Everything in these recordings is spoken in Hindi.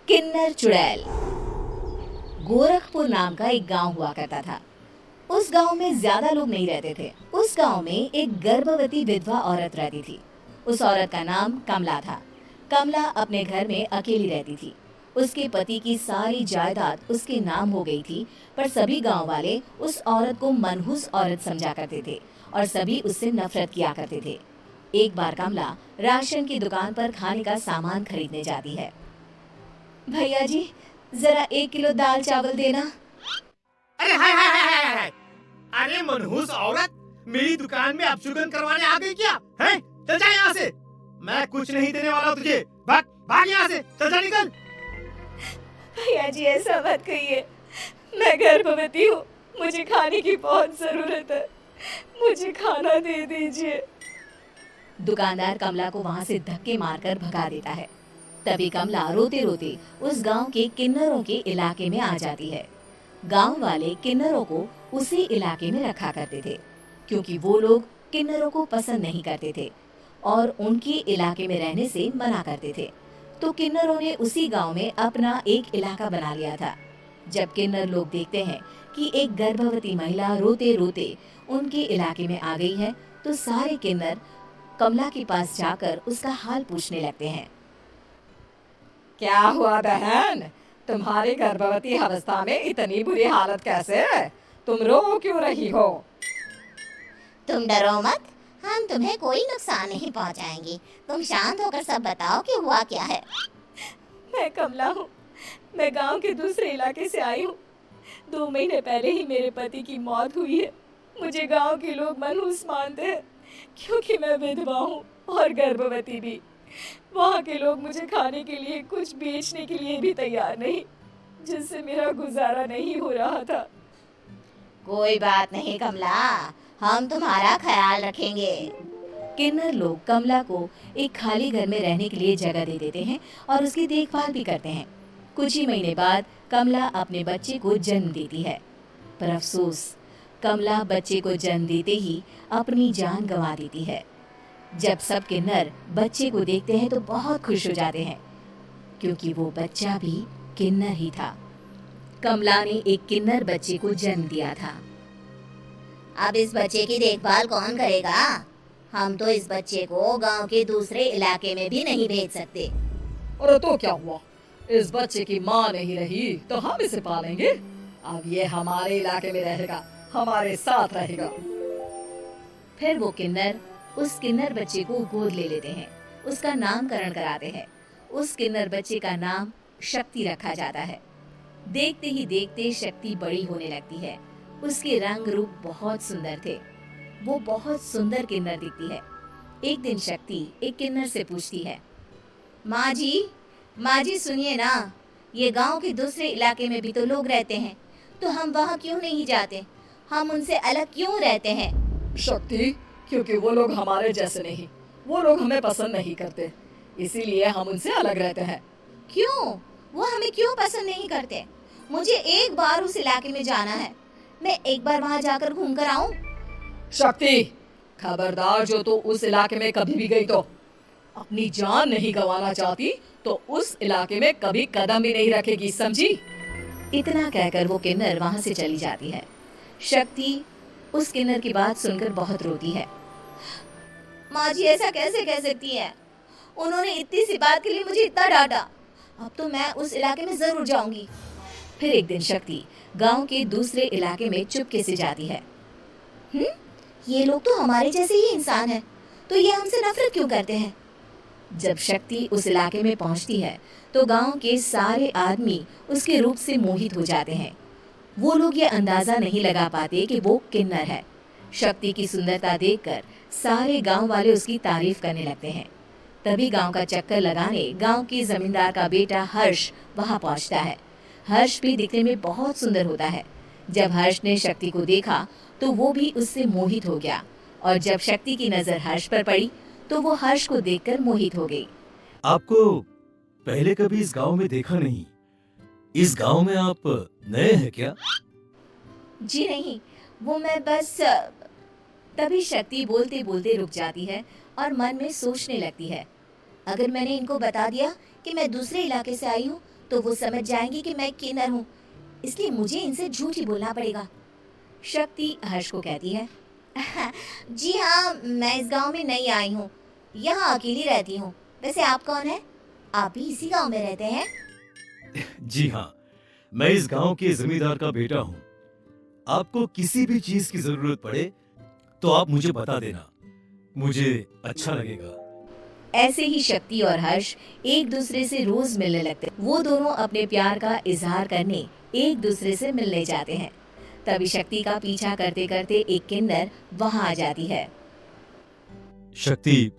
किन्नर चुड़ैल। गोरखपुर नाम का एक गांव हुआ करता था। उस गांव में ज्यादा लोग नहीं रहते थे। उस गांव में एक गर्भवती विधवा औरत रहती थी। उस औरत का नाम कमला था। कमला अपने घर में अकेली रहती थी। उसके पति की सारी जायदाद उसके नाम हो गई थी, पर सभी गांव वाले उस औरत को मनहूस औरत समझा करते थे और सभी उससे नफरत किया करते थे। एक बार कमला राशन की दुकान पर खाने का सामान खरीदने जाती है। भैया जी, जरा 1 किलो दाल चावल देना। अरे हाय हाय हाय हाय हाय! अरे मनहूस औरत, मेरी दुकान में अपशगुन करवाने आ गई क्या? हैं? चल जा यहाँ से। मैं कुछ नहीं देने वाला तुझे। भाग भाग यहाँ से, चल जा, निकल। भैया जी, ऐसा मत कहिए। मैं गर्भवती हूँ, मुझे खाने की बहुत जरूरत है। मुझे खाना दे दीजिए। दुकानदार कमला को वहाँ से धक्के मारकर भगा देता है। तभी कमला रोते रोते उस गांव के किन्नरों के इलाके में आ जाती है। गांव वाले किन्नरों को उसी इलाके में रखा करते थे, क्योंकि वो लोग किन्नरों को पसंद नहीं करते थे और उनके इलाके में रहने से मना करते थे। तो किन्नरों ने उसी गांव में अपना एक इलाका बना लिया था। जब किन्नर लोग देखते हैं कि एक गर्भवती महिला रोते रोते उनके इलाके में आ गई है, तो सारे किन्नर कमला के पास जाकर उसका हाल पूछने लगते हैं। क्या हुआ बहन, तुम्हारी गर्भवती अवस्था में इतनी बुरी हालत कैसे है? तुम रो क्यों रही हो? तुम डरो मत, हम तुम्हें कोई नुकसान नहीं पहुंचाएंगे। तुम शांत होकर सब बताओ कि हुआ क्या है। मैं कमला हूँ। मैं गांव के दूसरे इलाके से आई हूँ। 2 महीने पहले ही मेरे पति की मौत हुई है। मुझे गांव के लोग मनहूस मानते हैं, क्योंकि मैं विधवा हूँ और गर्भवती भी। वहाँ के लोग मुझे खाने के लिए कुछ बेचने के लिए भी तैयार नहीं, जिससे मेरा गुजारा नहीं हो रहा था। कोई बात नहीं कमला, हम तुम्हारा ख्याल रखेंगे। किन्नर लोग कमला को एक खाली घर में रहने के लिए जगह दे देते हैं और उसकी देखभाल भी करते हैं। कुछ ही महीने बाद कमला अपने बच्चे को जन्म देती है, पर अफसोस, कमला बच्चे को जन्म देते ही अपनी जान गंवा देती है। जब सब किन्नर बच्चे को देखते हैं तो बहुत खुश हो जाते हैं, क्योंकि वो बच्चा भी किन्नर ही था। कमला ने एक किन्नर बच्चे को जन्म दिया था। अब इस बच्चे की देखभाल कौन करेगा? हम तो इस बच्चे को गांव के दूसरे इलाके में भी नहीं भेज सकते। अरे तो क्या हुआ, इस बच्चे की माँ नहीं रही तो हम इसे पालेंगे। अब ये हमारे इलाके में रहेगा, हमारे साथ रहेगा। फिर वो किन्नर उस किन्नर बच्चे को गोद ले लेते हैं, उसका नामकरण कराते हैं। उस किन्नर बच्चे का नाम शक्ति रखा जाता है। देखते ही देखते शक्ति बड़ी होने लगती है। उसके रंग रूप बहुत सुंदर थे। वो बहुत सुंदर किन्नर दिखती है। एक दिन शक्ति एक किन्नर से पूछती है, माँ जी सुनिए ना, ये गांव के दूसरे इलाके में भी तो लोग रहते हैं, तो हम वहाँ क्यों नहीं जाते? हम उनसे अलग क्यों रहते हैं? शक्ति, क्योंकि वो लोग हमारे जैसे नहीं, वो लोग हमें पसंद नहीं करते, इसीलिए हम उनसे अलग रहते हैं। क्यों? वो हमें क्यों पसंद नहीं करते? मुझे एक बार उस इलाके में जाना है। मैं एक बार वहाँ जाकर घूम कर आऊं। शक्ति, खबरदार, जो तू उस इलाके में कभी भी गई तो अपनी जान नहीं गंवाना चाहती तो उस इलाके में कभी कदम भी नहीं रखेगी, समझी? इतना कहकर वो किन्नर वहाँ से चली जाती है। शक्ति उस किन्नर की बात सुनकर बहुत रोती है। माँ जी, ऐसा कैसे कह सकती है? उन्होंने इतनी सी बात के लिए मुझे इतना डांटा। अब तो मैं उस इलाके में जरूर जाऊंगी। फिर एक दिन शक्ति गांव के दूसरे इलाके में चुपके से जाती है। ये लोग तो हमारे जैसे ही इंसान हैं, तो ये हमसे नफरत क्यों करते हैं? जब शक्ति उस इलाके में पहुंचती है तो गांव के सारे आदमी उसके रूप से मोहित हो जाते हैं। वो लोग ये अंदाजा नहीं लगा पाते कि वो किन्नर है। शक्ति की सुंदरता देखकर सारे गांव वाले उसकी तारीफ करने लगते हैं। तभी गांव का चक्कर लगाने गांव के जमींदार का बेटा हर्ष वहां पहुंचता है। हर्ष भी दिखने में बहुत सुंदर होता है। जब हर्ष ने शक्ति को देखा तो वो भी उससे मोहित हो गया, और जब शक्ति की नजर हर्ष पर पड़ी तो वो हर्ष को देखकर मोहित हो गई। आपको पहले कभी इस गांव में देखा नहीं। इस गांव में आप नए हैं क्या? जी नहीं, वो मैं बस। तभी शक्ति बोलते बोलते रुक जाती है और मन में सोचने लगती है, अगर मैंने इनको बता दिया कि मैं दूसरे इलाके से आई हूँ, तो वो समझ जाएंगे कि मैं किन्नर हूँ, इसलिए मुझे इनसे झूठ ही बोलना पड़ेगा। शक्ति हर्ष को कहती है, जी हाँ, मैं इस गांव में नई आई हूँ, यहाँ अकेली रहती हूँ। वैसे आप कौन है? आप भी इसी गांव में रहते हैं? जी हाँ, मैं इस गांव के जमींदार का बेटा हूँ। आपको किसी भी चीज की जरूरत पड़े तो आप मुझे बता देना, मुझे अच्छा लगेगा। ऐसे ही शक्ति और हर्ष एक दूसरे से रोज मिलने लगते। वो दोनों अपने प्यार का इजहार करने एक दूसरे से मिलने जाते हैं। तभी शक्ति का पीछा करते करते एक किन्नर वहां आ जाती है। शक्ति,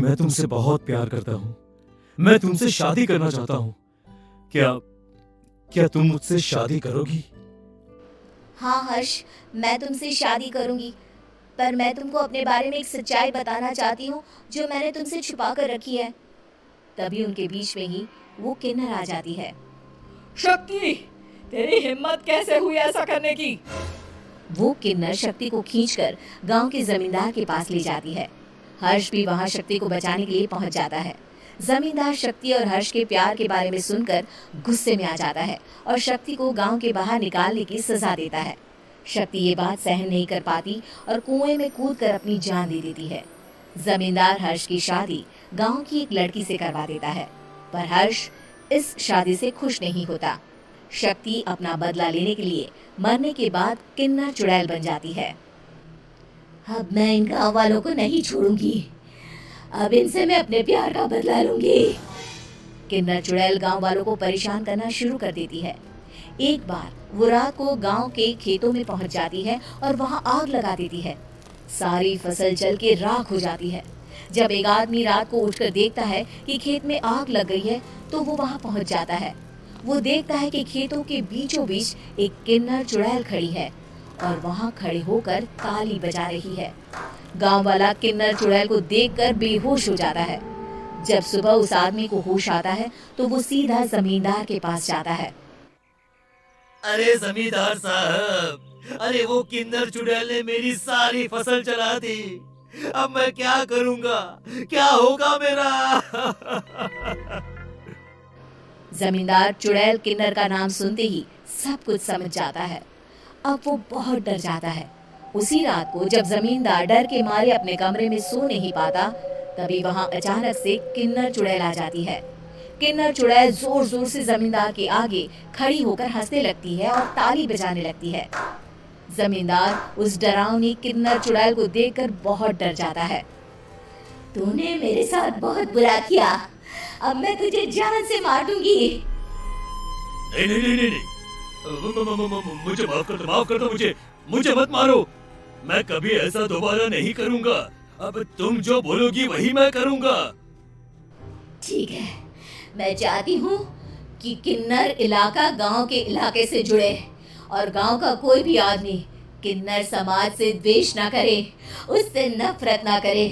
मैं तुमसे बहुत प्यार करता हूँ। मैं तुमसे शादी करना चाहता हूँ। क्या तुम मुझसे शादी करोगी? हाँ हर्ष, मैं तुमसे शादी करूंगी, पर मैं तुमको अपने बारे में एक सच्चाई बताना चाहती हूँ जो मैंने तुमसे छुपा कर रखी है। तभी उनके बीच में ही वो किन्नर आ जाती है। शक्ति, तेरी हिम्मत कैसे हुई ऐसा करने की? वो किन्नर शक्ति को खींचकर गांव के जमींदार के पास ले जाती है। हर्ष भी वहां शक्ति को बचाने के लिए पहुंच जाता है। जमींदार शक्ति और हर्ष के प्यार के बारे में सुनकर गुस्से में आ जाता है और शक्ति को गांव के बाहर निकालने की सजा देता है। शक्ति ये बात सहन नहीं कर पाती और कुएं में कूदकर अपनी जान दे देती है। जमींदार हर्ष की शादी गांव की एक लड़की से करवा देता है, पर हर्ष इस शादी से खुश नहीं होता। शक्ति अपना बदला लेने के लिए मरने के बाद किन्नर चुड़ैल बन जाती है। अब मैं इन गाँव वालों को नहीं छोड़ूंगी, अब इनसे मैं अपने प्यार का बदला लूंगी। किन्नर चुड़ैल गांव वालों को परेशान करना शुरू कर देती है। एक बार वो रात को गांव के खेतों में पहुंच जाती है और वहां आग लगा देती है। सारी फसल जल के राख हो जाती है। जब एक आदमी रात को उठकर देखता है कि खेत में आग लग गई है तो वो वहां पहुंच जाता है। वो देखता है कि खेतों के बीचों बीच एक किन्नर चुड़ैल खड़ी है और वहां खड़े होकर ताली बजा रही है। गांव वाला किन्नर चुड़ैल को देखकर बेहोश हो जाता है। जब सुबह उस आदमी को होश आता है तो वो सीधा जमींदार के पास जाता है। अरे जमींदार साहब, अरे वो किन्नर चुड़ैल ने मेरी सारी फसल चला दी। अब मैं क्या करूंगा? क्या होगा मेरा? जमींदार चुड़ैल किन्नर का नाम सुनते ही सब कुछ समझ जाता है। अब वो बहुत डर जाता है। उसी रात को जब जमींदार डर के मारे अपने कमरे में सो नहीं पाता, तभी वहां अचानक से किन्नर चुड़ैल आ जाती है। किन्नर चुड़ैल जोर जोर से जमींदार के आगे खड़ी होकर हंसने लगती है और ताली बजाने लगती है। जमींदार उस डरावनी किन्नर चुड़ैल को देखकर बहुत डर जाता है। तूने मेरे साथ बहुत बुरा किया, अब मैं तुझे जान से मार दूंगी। नहीं नहीं नहीं नहीं, मुझे माफ कर दो, मुझे मत मारो। मैं कभी ऐसा दोबारा नहीं करूंगा। अब तुम जो बोलोगी वही मैं करूंगा। ठीक है, मैं चाहती हूँ कि किन्नर इलाका गांव के इलाके से जुड़े और गांव का कोई भी आदमी किन्नर समाज से द्वेष ना करे, उससे नफरत ना करे,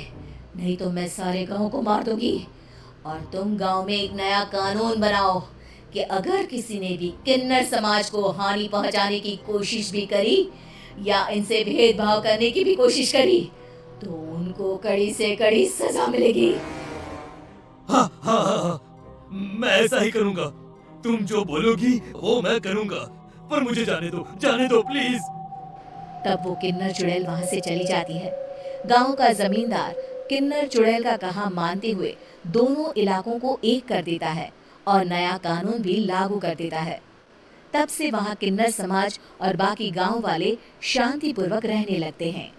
नहीं तो मैं सारे गांव को मार दूंगी। और तुम गांव में एक नया कानून बनाओ कि अगर किसी ने भी किन्नर समाज को हानि पहुंचाने की कोशिश भी करी या इनसे भेदभाव करने की भी कोशिश करी तो उनको कड़ी से कड़ी सजा मिलेगी। हाँ हाँ हाँ हाँ, मैं ऐसा ही करूंगा। तुम जो बोलोगी वो मैं करूंगा, पर मुझे जाने दो प्लीज। तब वो किन्नर चुड़ैल वहां से चली जाती है। गांव का जमींदार किन्नर चुड़ैल का कहा मानते हुए दोनों इलाकों को एक कर देता है और नया कानून भी लागू कर देता है। तब से वहां किन्नर समाज और बाकी गांव वाले शांतिपूर्वक रहने लगते हैं।